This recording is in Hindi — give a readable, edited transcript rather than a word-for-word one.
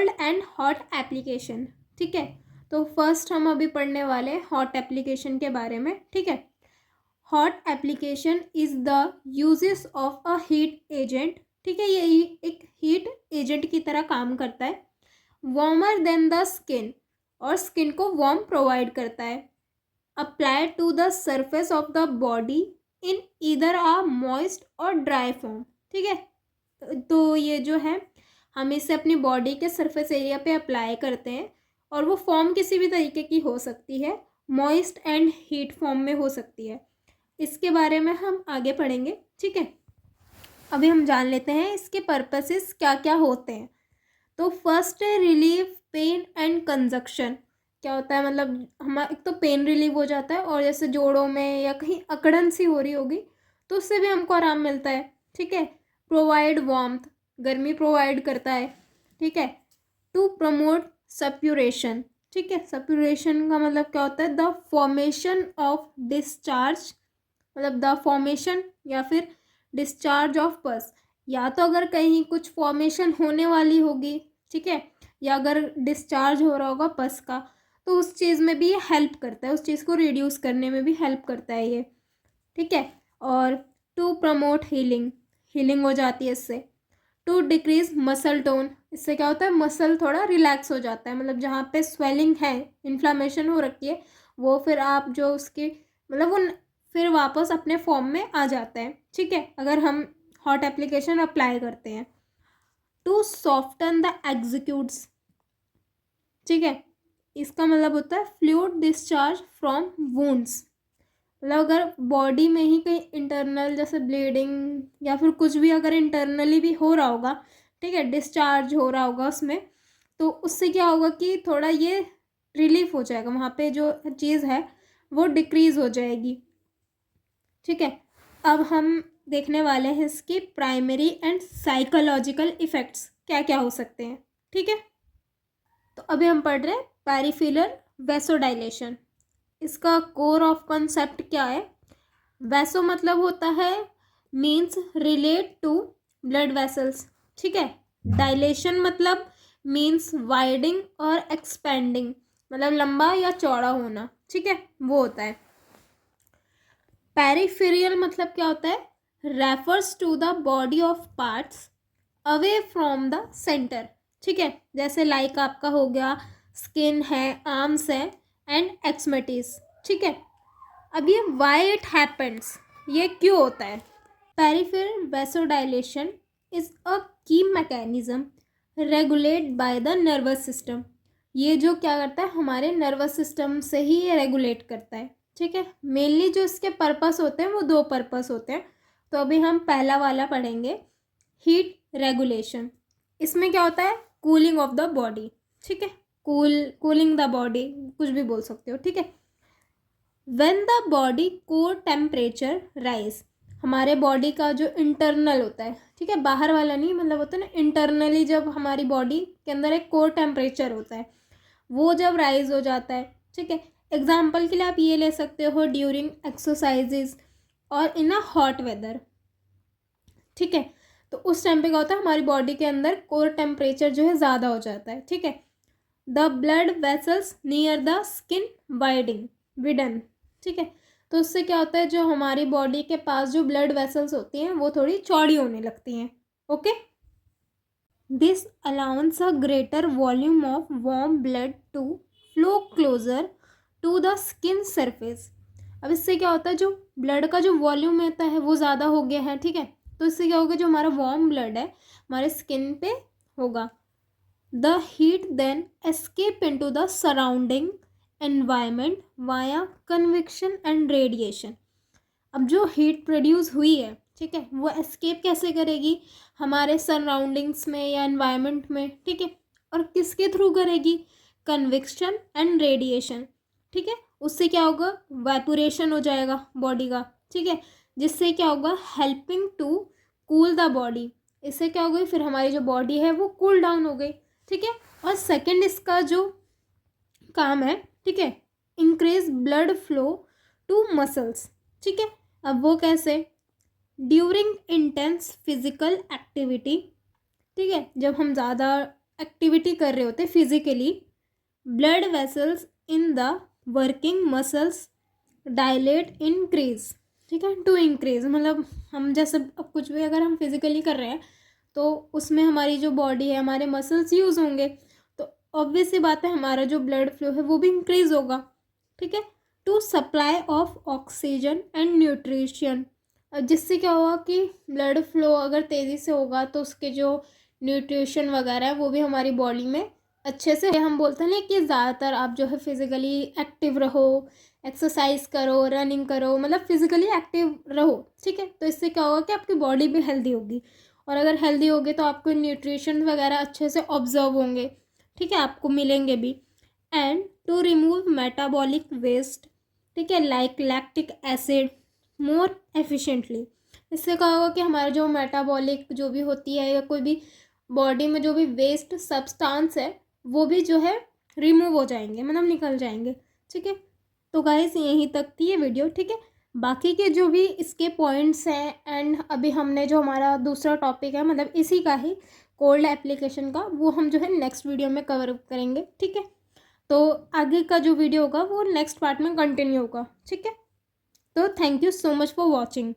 Cold and hot application. ठीक है, तो फर्स्ट हम अभी पढ़ने वाले हैं हॉट एप्लीकेशन के बारे में। ठीक है, hot application is the uses of a heat agent. ठीक है, ये एक हीट एजेंट की तरह काम करता है। वार्मर देन द स्किन, और स्किन को वार्म प्रोवाइड करता है। Apply to the surface of the body in either a moist और ड्राई फॉर्म। ठीक है, तो ये जो है हम इसे अपनी बॉडी के सरफेस एरिया पे अप्लाई करते हैं, और वो फॉर्म किसी भी तरीके की हो सकती है, मॉइस्ट एंड हीट फॉर्म में हो सकती है। इसके बारे में हम आगे पढ़ेंगे। ठीक है, अभी हम जान लेते हैं इसके पर्पसेस क्या क्या होते हैं। तो फर्स्ट है रिलीफ पेन एंड कंजक्शन। क्या होता है, मतलब हमारा एक तो पेन रिलीव हो जाता है, और जैसे जोड़ों में या कहीं अकड़न सी हो रही होगी तो उससे भी हमको आराम मिलता है। ठीक है, प्रोवाइड वार्मथ, गर्मी प्रोवाइड करता है। ठीक है, टू प्रमोट सप्यूरेशन। ठीक है, सप्यूरेशन का मतलब क्या होता है, द फॉर्मेशन ऑफ डिस्चार्ज, मतलब द फॉर्मेशन या फिर डिस्चार्ज ऑफ पस, या तो अगर कहीं कुछ फॉर्मेशन होने वाली होगी, ठीक है, या अगर डिस्चार्ज हो रहा होगा पस का, तो उस चीज़ में भी ये हेल्प करता है, उस चीज़ को रिड्यूस करने में भी हेल्प करता है ये। ठीक है, और टू प्रमोट हीलिंग, हीलिंग हो जाती है इससे। टू डिक्रीज मसल टोन, इससे क्या होता है, मसल थोड़ा रिलैक्स हो जाता है, मतलब जहाँ पे स्वेलिंग है, इन्फ्लामेशन हो रखी है, वो फिर आप जो उसकी मतलब वो फिर वापस अपने फॉर्म में आ जाता है। ठीक है, अगर हम हॉट एप्लीकेशन अप्लाई करते हैं। To soften the exudates. ठीक है, इसका मतलब होता है फ्लूइड डिस्चार्ज फ्रॉम वुंड्स, मतलब अगर बॉडी में ही कहीं इंटरनल जैसे ब्लीडिंग या फिर कुछ भी अगर इंटरनली भी हो रहा होगा, ठीक है, डिस्चार्ज हो रहा होगा उसमें, तो उससे क्या होगा कि थोड़ा ये रिलीफ हो जाएगा, वहाँ पे जो चीज़ है वो डिक्रीज़ हो जाएगी। ठीक है, अब हम देखने वाले हैं इसकी प्राइमरी एंड साइकोलॉजिकल इफ़ेक्ट्स क्या क्या हो सकते हैं। ठीक है, तो अभी हम पढ़ रहे हैं पेरिफेरल वैसोडाइलेशन। इसका कोर ऑफ कंसेप्ट क्या है, वैसो मतलब होता है means relate to blood vessels. ठीक है, डायलेशन मतलब मीन्स वाइडिंग और एक्सपेंडिंग, मतलब लंबा या चौड़ा होना। ठीक है, वो होता है। पेरिफेरल मतलब क्या होता है, refers to the body of parts away from the centre. ठीक है, जैसे लाइक आपका हो गया स्किन है, आर्म्स है एंड एक्समेटिस। ठीक है, अब ये वाई इट हैपन्स, ये क्यों होता है। पेरिफेरल वैसोडाइलेशन इज अ की mechanism regulate by the nervous system. ये जो क्या करता है, हमारे नर्वस सिस्टम से ही ये रेगुलेट करता है। ठीक है, मेनली जो इसके पर्पस होते हैं वो दो पर्पस होते हैं। तो अभी हम पहला वाला पढ़ेंगे, हीट रेगुलेशन। इसमें क्या होता है, कूलिंग ऑफ द बॉडी। ठीक है, कूलिंग द बॉडी कुछ भी बोल सकते हो। ठीक है, when the body core temperature rise, हमारे बॉडी का जो इंटरनल होता है, ठीक है, बाहर वाला नहीं, मतलब होता है ना इंटरनली, जब हमारी बॉडी के अंदर एक कोर टेम्परेचर होता है वो जब राइज हो जाता है। ठीक है, एग्जाम्पल के लिए आप ये ले सकते हो ड्यूरिंग एक्सरसाइजेज और इन अ हॉट वेदर। ठीक है, तो उस टाइम पे क्या होता है, हमारी बॉडी के अंदर कोर टेम्परेचर जो है ज़्यादा हो जाता है। ठीक है, the blood vessels near the skin widen. ठीक है, तो उससे क्या होता है, जो हमारी बॉडी के पास जो ब्लड वेसल्स होती हैं वो थोड़ी चौड़ी होने लगती हैं। Okay, this allows a greater volume of warm blood to flow closer to the skin surface. अब इससे क्या होता है, जो ब्लड का जो वॉल्यूम होता है वो ज़्यादा हो गया है। ठीक है, तो इससे क्या होगा, जो हमारा वार्म ब्लड है हमारे स्किन पे होगा। The heat then escape into the surrounding environment via convection and radiation. अब जो हीट प्रोड्यूस हुई है, ठीक है, वो एस्केप कैसे करेगी, हमारे सराउंडिंग्स में या एनवायरनमेंट में। ठीक है, और किसके थ्रू करेगी, कन्वेक्शन एंड रेडिएशन। ठीक है, उससे क्या होगा, वेपोरेशन हो जाएगा बॉडी का। ठीक है, जिससे क्या होगा, helping to cool the body. इससे क्या हो गई, फिर हमारी जो बॉडी है वो कूल डाउन हो गई। ठीक है, और सेकंड इसका जो काम है, ठीक है, increase blood flow to muscles. ठीक है, अब वो कैसे, ड्यूरिंग इंटेंस फिजिकल एक्टिविटी। ठीक है, जब हम ज़्यादा एक्टिविटी कर रहे होते physically, blood vessels in the working muscles dilate increase, ठीक है, टू इंक्रीज, मतलब हम जैसे अब कुछ भी अगर हम फिजिकली कर रहे हैं तो उसमें हमारी जो बॉडी है, हमारे मसल्स यूज़ होंगे, तो ऑब्वियस सी बात है हमारा जो ब्लड फ्लो है वो भी इंक्रीज होगा, ठीक है, to supply of oxygen and nutrition, जिससे क्या होगा कि ब्लड फ्लो अगर तेज़ी से होगा तो उसके जो न्यूट्रिशन वगैरह है वो भी हमारी बॉडी में अच्छे से, हम बोलते हैं ना कि ज़्यादातर आप जो है फिज़िकली एक्टिव रहो, एक्सरसाइज करो, रनिंग करो, मतलब फिज़िकली एक्टिव रहो, ठीक है, तो इससे क्या होगा कि आपकी बॉडी भी हेल्दी होगी, और अगर हेल्दी होगी तो आपको न्यूट्रिशन वगैरह अच्छे से ऑब्जर्व होंगे, ठीक है, आपको मिलेंगे भी। And to remove metabolic waste, ठीक है, like lactic acid more efficiently, इससे क्या होगा कि हमारा जो मेटाबॉलिक जो भी होती है या कोई भी बॉडी में जो भी वेस्ट सब्सटेंस है वो भी जो है रिमूव हो जाएंगे, मतलब निकल जाएंगे, ठीक है। तो गाइस यहीं तक थी ये वीडियो, ठीक है, बाकी के जो भी इसके पॉइंट्स हैं एंड अभी हमने जो हमारा दूसरा टॉपिक है मतलब इसी का ही कोल्ड एप्लीकेशन का, वो हम जो है नेक्स्ट वीडियो में कवर करेंगे, ठीक है। तो आगे का जो वीडियो होगा वो नेक्स्ट पार्ट में कंटिन्यू होगा, ठीक है। तो thank you so much for watching.